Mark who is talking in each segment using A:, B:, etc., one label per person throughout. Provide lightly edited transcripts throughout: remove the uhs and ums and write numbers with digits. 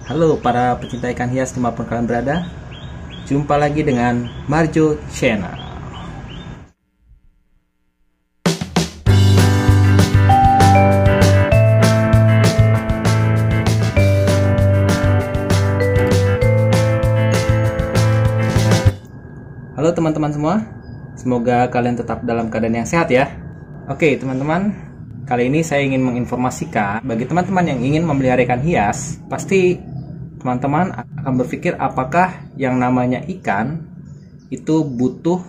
A: Halo para pecinta ikan hias dimanapun kalian berada. Jumpa lagi dengan Marjo Channel. Halo teman-teman semua. Semoga kalian tetap dalam keadaan yang sehat ya. Oke teman-teman, kali ini saya ingin menginformasikan bagi teman-teman yang ingin memelihara ikan hias, pasti teman-teman akan berpikir apakah yang namanya ikan itu butuh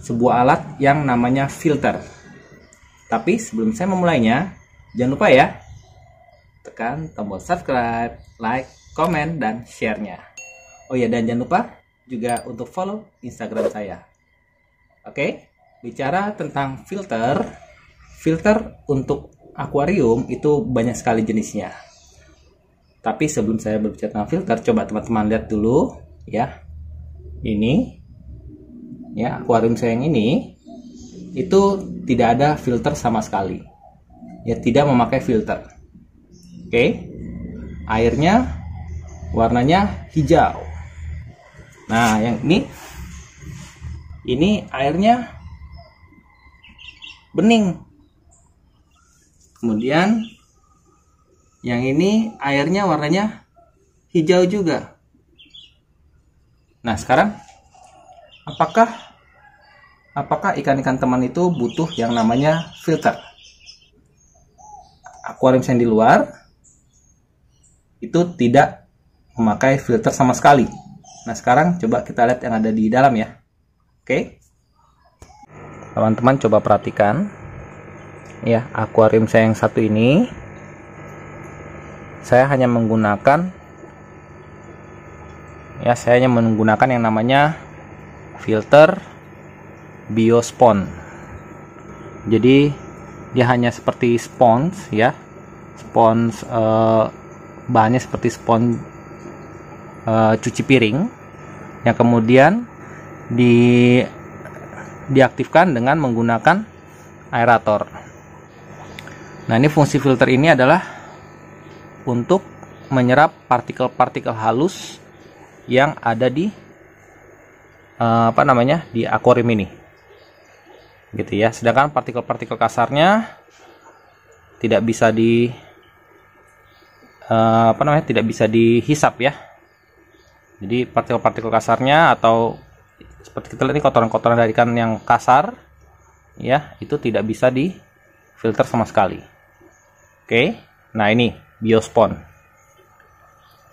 A: sebuah alat yang namanya filter. Tapi sebelum saya memulainya, jangan lupa ya, tekan tombol subscribe, like, komen, dan share-nya. Oh ya, dan jangan lupa juga untuk follow Instagram saya. Oke, bicara tentang filter untuk akuarium itu banyak sekali jenisnya. Tapi sebelum saya berbicara tentang filter, coba teman-teman lihat dulu ya. Ini ya, akuarium saya yang ini itu tidak ada filter sama sekali. Ya, tidak memakai filter. Oke. Airnya warnanya hijau. Nah, yang ini airnya bening. Kemudian yang ini airnya warnanya hijau juga. Nah, sekarang apakah ikan-ikan teman itu butuh yang namanya filter? Akuarium yang di luar itu tidak memakai filter sama sekali. Nah, sekarang coba kita lihat yang ada di dalam ya. Oke. Teman-teman coba perhatikan ya, akuarium saya yang satu ini saya hanya menggunakan yang namanya filter Biospon. Jadi dia hanya seperti spons ya, spons bahannya seperti spons cuci piring yang kemudian diaktifkan dengan menggunakan aerator. Nah, ini fungsi filter ini adalah untuk menyerap partikel-partikel halus yang ada di di akuarium ini, gitu ya. Sedangkan partikel-partikel kasarnya tidak bisa tidak bisa dihisap ya. Jadi partikel-partikel kasarnya, atau seperti kita lihat ini kotoran-kotoran dari ikan yang kasar ya, itu tidak bisa difilter sama sekali. Oke. Nah, ini Biospon.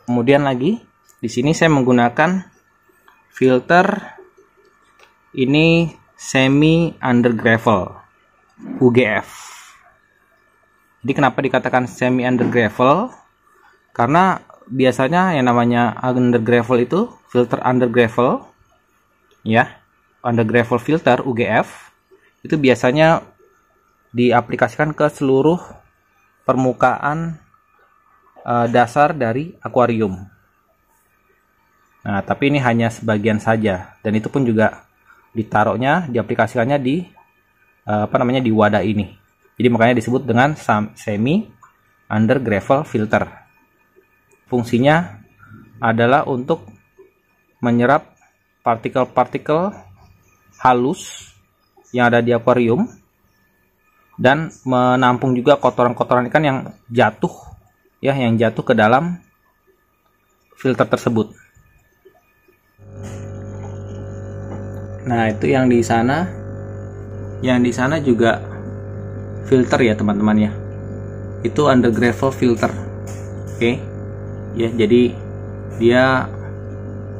A: Kemudian lagi di sini saya menggunakan filter ini semi under gravel UGF. Jadi kenapa dikatakan semi under gravel? Karena biasanya yang namanya under gravel itu filter under gravel ya, under gravel filter UGF itu biasanya diaplikasikan ke seluruh permukaan dasar dari akuarium. Nah, tapi ini hanya sebagian saja, dan itu pun juga diaplikasikannya di di wadah ini. Jadi makanya disebut dengan semi under gravel filter. Fungsinya adalah untuk menyerap partikel-partikel halus yang ada di akuarium dan menampung juga kotoran-kotoran ikan yang jatuh ke dalam filter tersebut. Nah, itu yang di sana juga filter ya teman-teman ya. Itu under gravel filter. Oke. Ya, jadi dia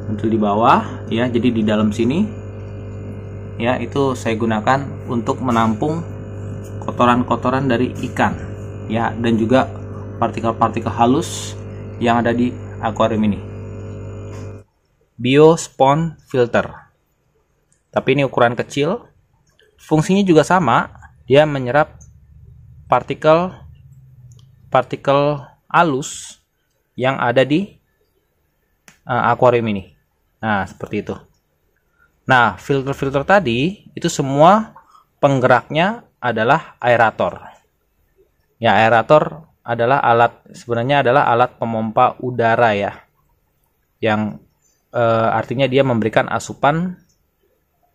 A: muncul di bawah ya. Jadi di dalam sini ya, itu saya gunakan untuk menampung kotoran-kotoran dari ikan ya, dan juga partikel-partikel halus yang ada di akuarium ini. Biospon filter. Tapi ini ukuran kecil. Fungsinya juga sama, dia menyerap partikel halus yang ada di akuarium ini. Nah, seperti itu. Nah, filter-filter tadi itu semua penggeraknya adalah aerator. Ya, aerator sebenarnya adalah alat pemompa udara ya, yang artinya dia memberikan asupan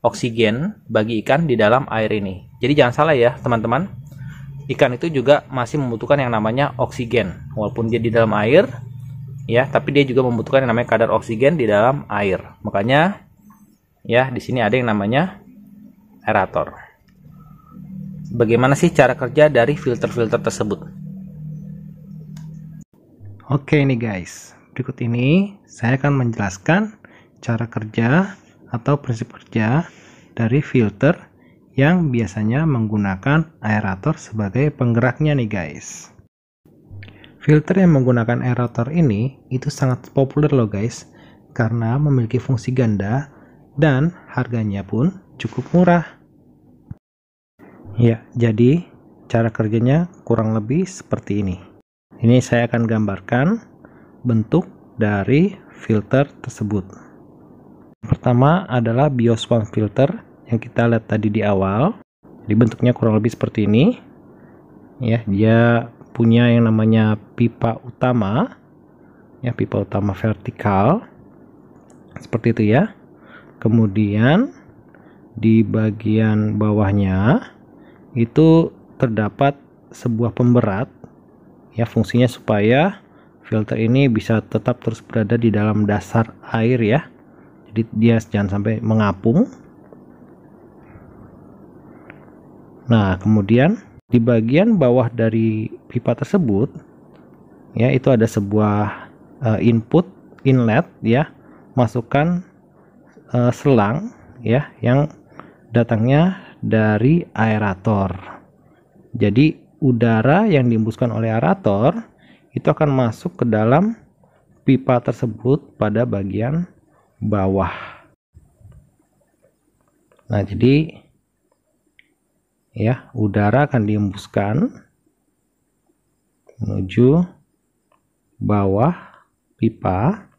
A: oksigen bagi ikan di dalam air ini. Jadi jangan salah ya teman-teman, ikan itu juga masih membutuhkan yang namanya oksigen, walaupun dia di dalam air ya, tapi dia juga membutuhkan yang namanya kadar oksigen di dalam air. Makanya ya di sini ada yang namanya aerator. Bagaimana sih cara kerja dari filter-filter tersebut? Oke nih guys, berikut ini saya akan menjelaskan cara kerja atau prinsip kerja dari filter yang biasanya menggunakan aerator sebagai penggeraknya nih guys. Filter yang menggunakan aerator ini itu sangat populer loh guys, karena memiliki fungsi ganda dan harganya pun cukup murah. Ya, jadi cara kerjanya kurang lebih seperti ini. Ini saya akan gambarkan bentuk dari filter tersebut. Pertama adalah biosponge filter yang kita lihat tadi di awal. Jadi bentuknya kurang lebih seperti ini. Ya, dia punya yang namanya pipa utama. Ya, pipa utama vertikal. Seperti itu ya. Kemudian di bagian bawahnya itu terdapat sebuah pemberat. Ya, fungsinya supaya filter ini bisa tetap terus berada di dalam dasar air ya. Jadi dia jangan sampai mengapung. Nah, kemudian di bagian bawah dari pipa tersebut ya, itu ada sebuah inlet ya, masukkan selang ya yang datangnya dari aerator. Jadi udara yang dihembuskan oleh aerator itu akan masuk ke dalam pipa tersebut pada bagian bawah. Nah, jadi ya, udara akan dihembuskan menuju bawah pipa,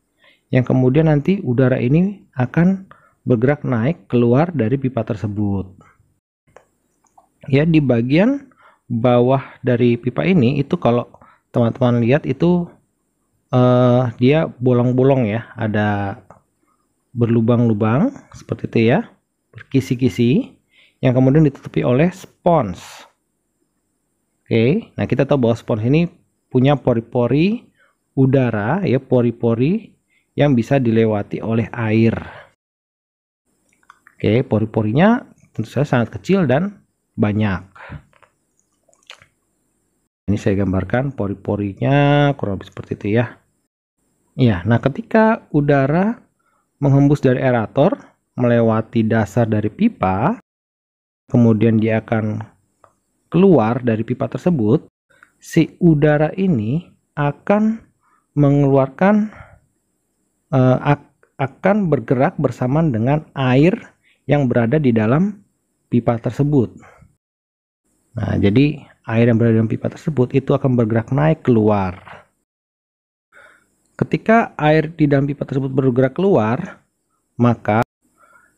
A: yang kemudian nanti udara ini akan bergerak naik keluar dari pipa tersebut. Ya, di bagian bawah dari pipa ini itu kalau teman-teman lihat itu dia bolong-bolong ya, ada berlubang-lubang seperti itu ya, berkisi-kisi, yang kemudian ditutupi oleh spons. Oke, nah kita tahu bahwa spons ini punya pori-pori udara ya, pori-pori yang bisa dilewati oleh air. Oke, pori-porinya tentu saja sangat kecil dan banyak. Ini saya gambarkan pori-porinya kurang lebih seperti itu ya. Ya, nah ketika udara menghembus dari aerator melewati dasar dari pipa, kemudian dia akan keluar dari pipa tersebut, si udara ini akan mengeluarkan akan bergerak bersamaan dengan air yang berada di dalam pipa tersebut. Nah, jadi air yang berada di dalam pipa tersebut itu akan bergerak naik keluar. Ketika air di dalam pipa tersebut bergerak keluar, maka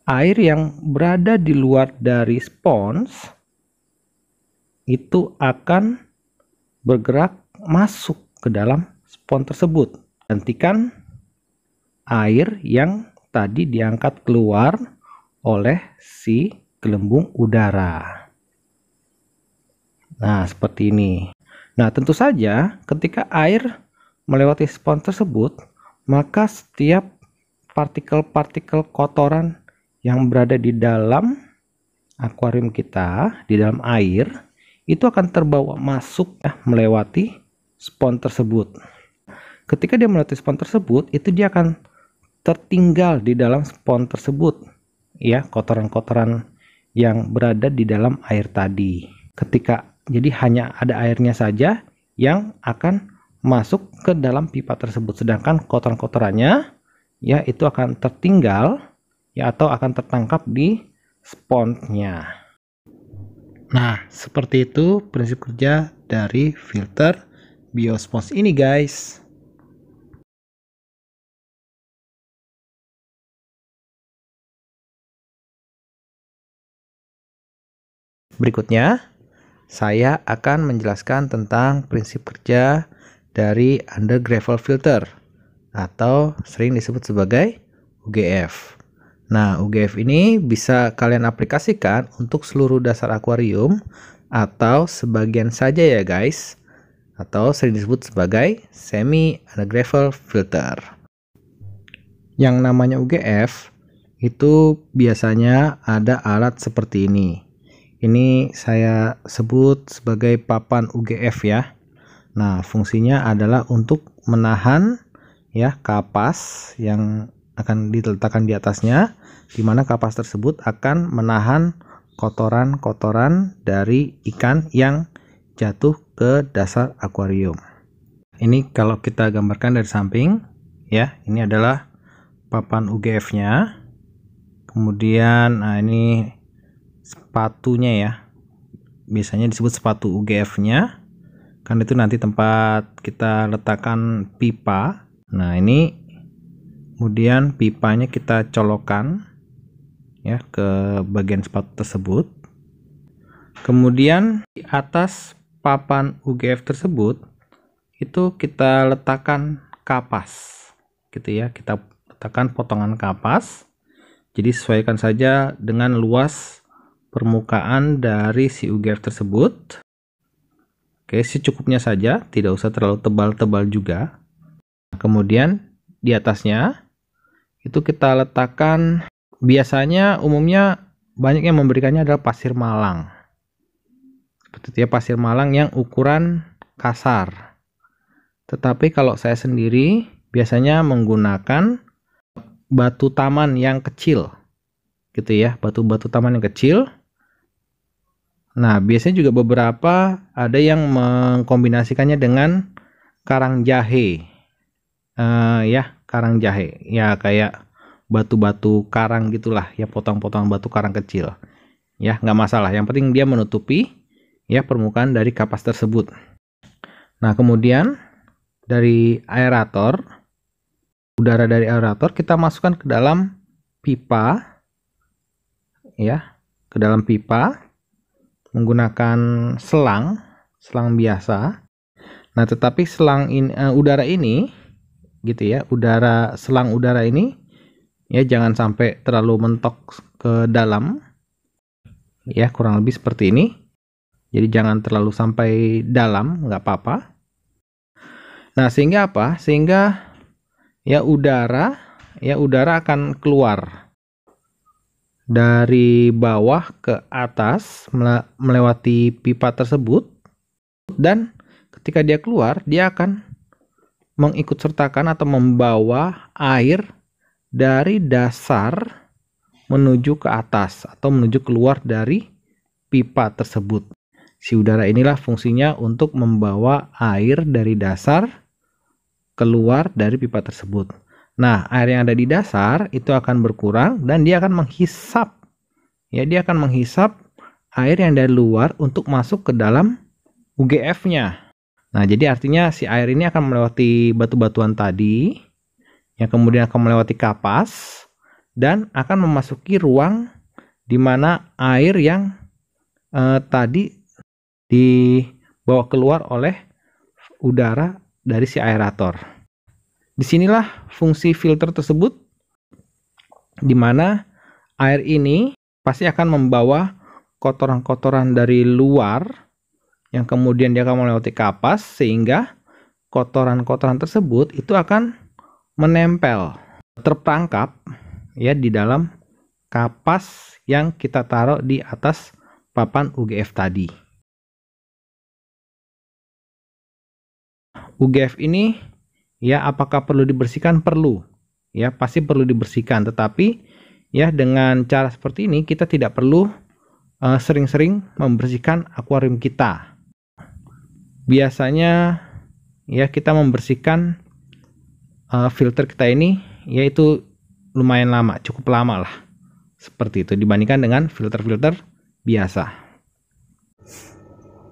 A: air yang berada di luar dari spons itu akan bergerak masuk ke dalam spons tersebut, gantikan air yang tadi diangkat keluar oleh si gelembung udara. Nah, seperti ini. Nah, tentu saja ketika air melewati spons tersebut, maka setiap partikel-partikel kotoran yang berada di dalam akuarium kita, di dalam air, itu akan terbawa masuk ya, melewati spons tersebut. Ketika dia melewati spons tersebut, itu dia akan tertinggal di dalam spons tersebut ya, kotoran-kotoran yang berada di dalam air tadi. Jadi hanya ada airnya saja yang akan masuk ke dalam pipa tersebut, sedangkan kotoran-kotorannya ya itu akan tertinggal ya, atau akan tertangkap di sponsnya. Nah, seperti itu prinsip kerja dari filter biosponge ini guys. Berikutnya saya akan menjelaskan tentang prinsip kerja dari under gravel filter atau sering disebut sebagai UGF. Nah, UGF ini bisa kalian aplikasikan untuk seluruh dasar akuarium atau sebagian saja ya guys, atau sering disebut sebagai semi under gravel filter. Yang namanya UGF itu biasanya ada alat seperti ini. Ini saya sebut sebagai papan UGF ya. Nah, fungsinya adalah untuk menahan ya kapas yang akan diletakkan di atasnya, di mana kapas tersebut akan menahan kotoran-kotoran dari ikan yang jatuh ke dasar akuarium. Ini kalau kita gambarkan dari samping ya, ini adalah papan UGF-nya. Kemudian nah ini sepatunya ya. Biasanya disebut sepatu UGF-nya. Kan itu nanti tempat kita letakkan pipa. Nah, ini kemudian pipanya kita colokkan ya ke bagian sepatu tersebut. Kemudian di atas papan UGF tersebut itu kita letakkan kapas gitu ya. Kita letakkan potongan kapas. Jadi sesuaikan saja dengan luas permukaan dari si UGF tersebut. Oke, secukupnya saja, tidak usah terlalu tebal-tebal juga. Kemudian di atasnya itu kita letakkan, biasanya umumnya banyak yang memberikannya adalah pasir malang. Seperti itu ya, pasir malang yang ukuran kasar. Tetapi kalau saya sendiri biasanya menggunakan batu taman yang kecil. Gitu ya, batu-batu taman yang kecil. Nah, biasanya juga beberapa ada yang mengkombinasikannya dengan karang jahe. Ya, karang jahe ya, kayak batu-batu karang gitulah ya, potong-potongan batu karang kecil ya, nggak masalah, yang penting dia menutupi ya permukaan dari kapas tersebut. Nah, kemudian dari aerator, udara dari aerator kita masukkan ke dalam pipa ya, ke dalam pipa menggunakan selang biasa. Nah, tetapi selang ini udara ini gitu ya, selang udara ini ya jangan sampai terlalu mentok ke dalam ya, kurang lebih seperti ini. Jadi jangan terlalu sampai dalam, nggak apa-apa. Nah, sehingga apa? Sehingga ya udara akan keluar dari bawah ke atas melewati pipa tersebut, dan ketika dia keluar dia akan mengikut sertakan atau membawa air dari dasar menuju ke atas atau menuju keluar dari pipa tersebut. Si udara inilah fungsinya untuk membawa air dari dasar keluar dari pipa tersebut. Nah, air yang ada di dasar itu akan berkurang dan dia akan menghisap ya, dia akan menghisap air yang dari luar untuk masuk ke dalam UGF-nya. Nah, jadi artinya si air ini akan melewati batu-batuan tadi, yang kemudian akan melewati kapas, dan akan memasuki ruang di mana air yang tadi dibawa keluar oleh udara dari si aerator. Disinilah fungsi filter tersebut, di mana air ini pasti akan membawa kotoran-kotoran dari luar, yang kemudian dia akan melewati kapas, sehingga kotoran-kotoran tersebut itu akan menempel, terperangkap ya di dalam kapas yang kita taruh di atas papan UGF tadi. UGF ini ya, apakah perlu dibersihkan? Perlu ya, pasti perlu dibersihkan, tetapi ya dengan cara seperti ini kita tidak perlu sering-sering membersihkan akuarium kita. Biasanya ya kita membersihkan filter kita ini yaitu lumayan lama, cukup lama lah, seperti itu dibandingkan dengan filter-filter biasa.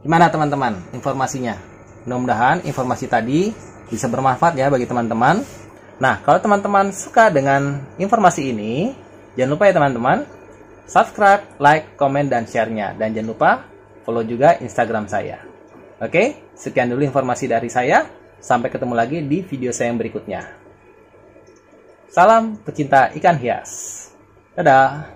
A: Gimana teman-teman informasinya? Mudah-mudahan informasi tadi bisa bermanfaat ya bagi teman-teman. Nah, kalau teman-teman suka dengan informasi ini, jangan lupa ya teman-teman, subscribe, like, komen, dan share-nya. Dan jangan lupa follow juga Instagram saya. Oke, sekian dulu informasi dari saya. Sampai ketemu lagi di video saya yang berikutnya. Salam pecinta ikan hias. Dadah.